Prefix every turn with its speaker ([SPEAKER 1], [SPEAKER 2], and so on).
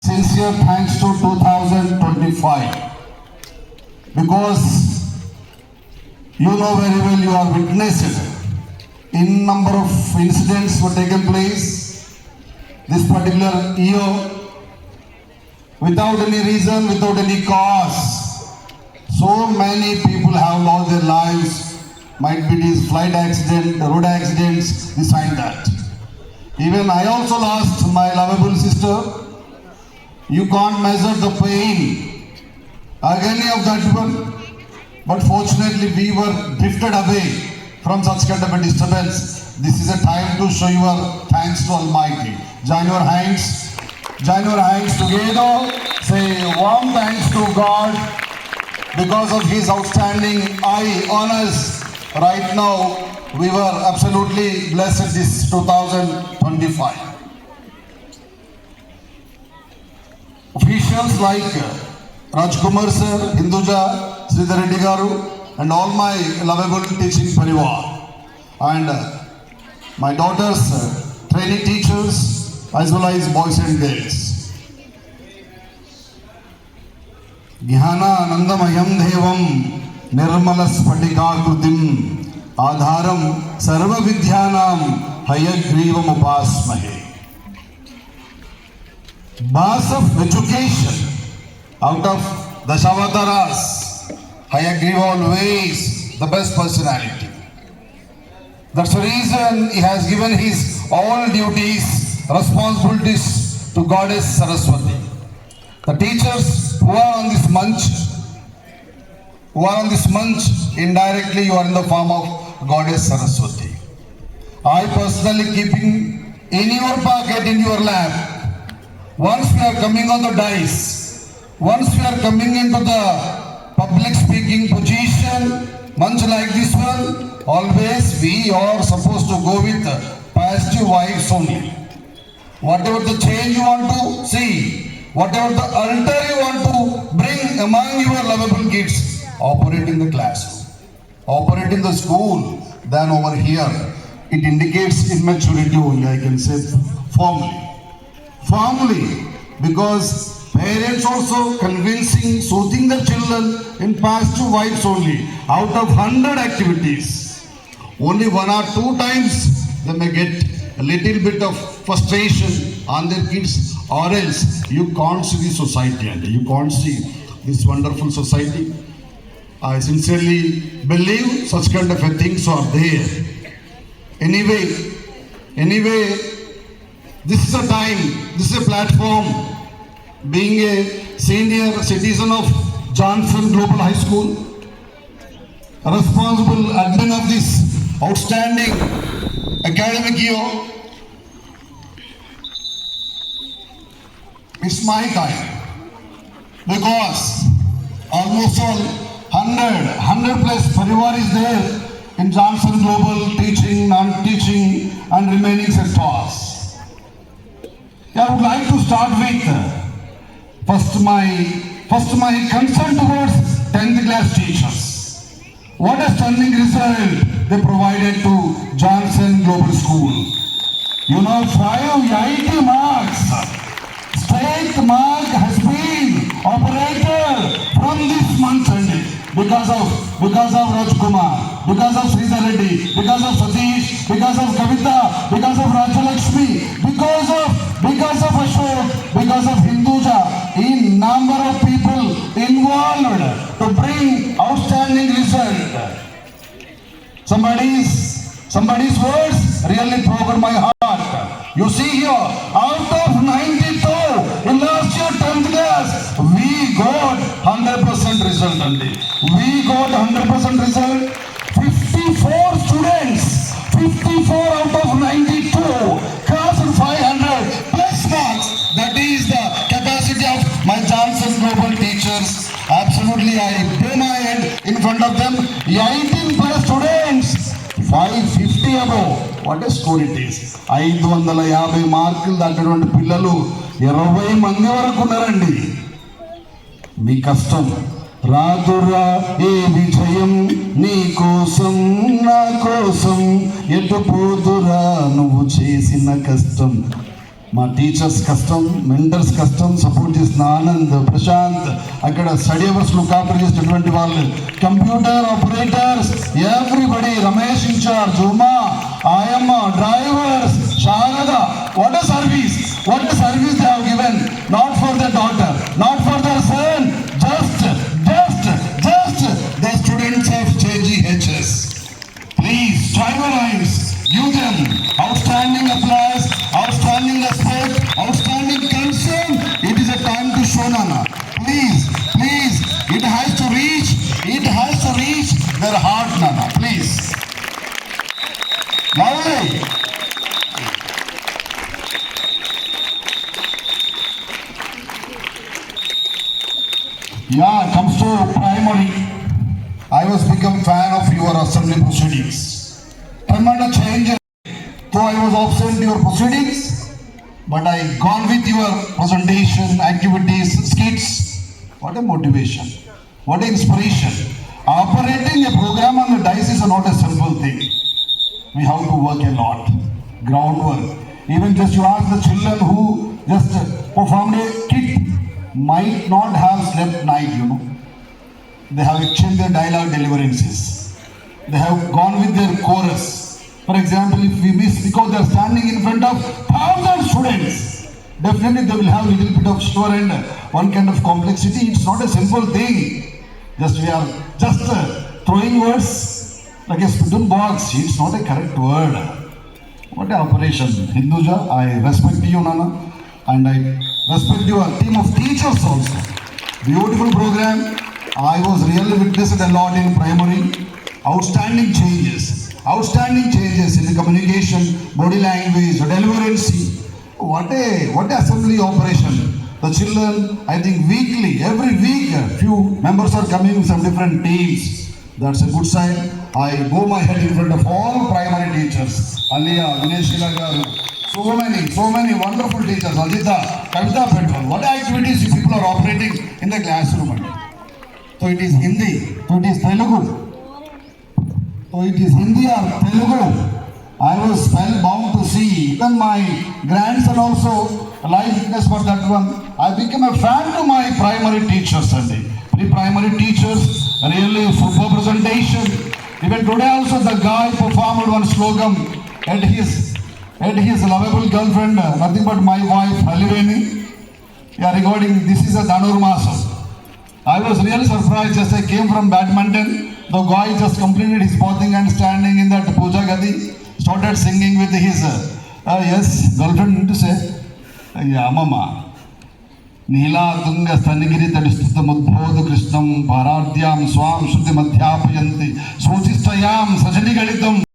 [SPEAKER 1] sincere thanks to 2025 because you know very well, you are witnessed in number of incidents were taken place this particular year without any reason, without any cause. So many people have lost their lives, might be these flight accident, road accidents, this and that. Even I also lost my lovable sister. You can't measure the pain, agony of that one. But fortunately, we were drifted away from such kind of a disturbance. This is a time to show your thanks to Almighty. Join your hands together. Say warm thanks to God because of His outstanding eye on us. Right now, we were absolutely blessed this 2025. Officials like Rajkumar sir, Hinduja, Sridhar Reddy garu, and all my lovable teaching parivar, and my daughters, training teachers, as well as boys and girls. Jnana Anandamayam Devam Nirmala Spatikakrutim Adharam Sarva Vidyanam Hayagrivam Upasmahe. Boss of education out of Dashavataras, Hayagriva always the best personality. That's the reason he has given his all duties, responsibilities to Goddess Saraswati. The teachers who are on this month, indirectly you are in the form of Goddess Saraswati. I personally keeping in your pocket, in your lap. Once we are coming on the dais, once we are coming into the public speaking position, months like this one, always we are supposed to go with positive vibes only. Whatever the change you want to see, whatever the altar you want to bring among your lovable kids, operate in the classroom, operate in the school, then over here, it indicates immaturity only, I can say firmly, because parents also convincing, soothing the children in positive vibes only. Out of 100 activities, only 1 or 2 times they may get a little bit of frustration on their kids, or else you can't see the society and you can't see this wonderful society. I sincerely believe such kind of things are there. Anyway, this is a time, this is a platform. Being a senior citizen of Johnson Global High School, a responsible admin of this outstanding academic year, it's my time, because almost all 100 plus parivar is there in Johnson Global, teaching, non-teaching and remaining sectors. I would like to start with First, my concern towards 10th class teachers. What a stunning result they provided to Johnson Global School. You know, 580 marks. Straight mark has been operated from this month only because of Rajkumar, because of Sridhar Reddy, because of Satish, because of Kavita, because of Rajalakshmi, because of Ashok, because of Hinduja, in number of people involved to bring outstanding result. Somebody's words really broke my heart. You see here, out of 92 in last year 10th class, we got 100% result only. We got 100% result. 54 students, 54 out of 92, crossed 500 plus marks. That is the capacity of my Johnson Global teachers. Absolutely, I put my hand in front of them. 18 plus students, 550 above. What a score it is. 550 మార్కులు దాటినటువంటి పిల్లలు 20 మంది వరకు ఉన్నారండి. మీ కష్టం రాదురా ఏ విజయం నీ కోసం నా కోసం ఎటు పోదురా నువ్వు చేసిన కష్టం. మా టీచర్స్ కష్టం, మెంటర్స్ కష్టం, సపోర్ట్ చేసిన ఆనంద్, ప్రశాంత్, అక్కడ స్టడీ అవర్స్ లుక్ ఆఫ్టర్ చేసినటువంటి వాళ్ళు, computer operators, everybody, Ramesh in charge, Uma, ఆయమ్మ, drivers, Sharada, what a service they have given, not for their daughter, not for their son, just the students of JGHS. Please join your hands, give them outstanding applause, outstanding respect, outstanding concern. It is a time to show, Nana. Please, it has to reach their heart, Nana. Please. Lovely. Yeah, comes to primary. I was become fan of your assembly proceedings. Tremendous change. Though I was absent your proceedings, but I gone with your presentation, activities, skits. What a motivation! What a inspiration! Operating a program on the dice is not a simple thing. We have to work a lot, groundwork. Even just you ask the children who just performed a kit might not have slept night, you know. They have exchanged their dialogue deliverances. They have gone with their chorus. For example, if we miss because they are standing in front of 1,000 students, definitely they will have a little bit of sure and one kind of complexity. It's not a simple thing. We are just throwing words like a spittoon box. It's not a correct word. What an operation. Hinduja, I respect you, Nana, and I respect your team of teachers also. Beautiful program. I was really witnessed a lot in primary. Outstanding changes in the communication, body language, deliverancy. What a assembly operation. The children, I think weekly, every week, few members are coming from different teams. That's a good sign. I bow my head in front of all primary teachers. Aliya, Vineshila garu, so many wonderful teachers. Ajita, Kavita Petrol. What activities you people are operating in the classroom? So it is Hindi, so it is Telugu. So it is Hindi or Telugu. I was spellbound to see. Even my grandson also, live witness for that one. I became a fan to my primary teachers Sunday. Pre-primary teachers, really super presentation. Even today also the guy performed one slogan at his lovable girlfriend, nothing but my wife, Haliveni. Yeah, regarding this is a Dhanurmasam. I was really surprised as I came from badminton. The guy just completed his bathing and standing in that puja gadi, started singing with his girlfriend to say, Mama. Nila Tunga Stanigiri Tadistutamuddhodu Krishnam Paradhyam Swam Shruti Madhyapayanti Sojistayam Sajani Galitam.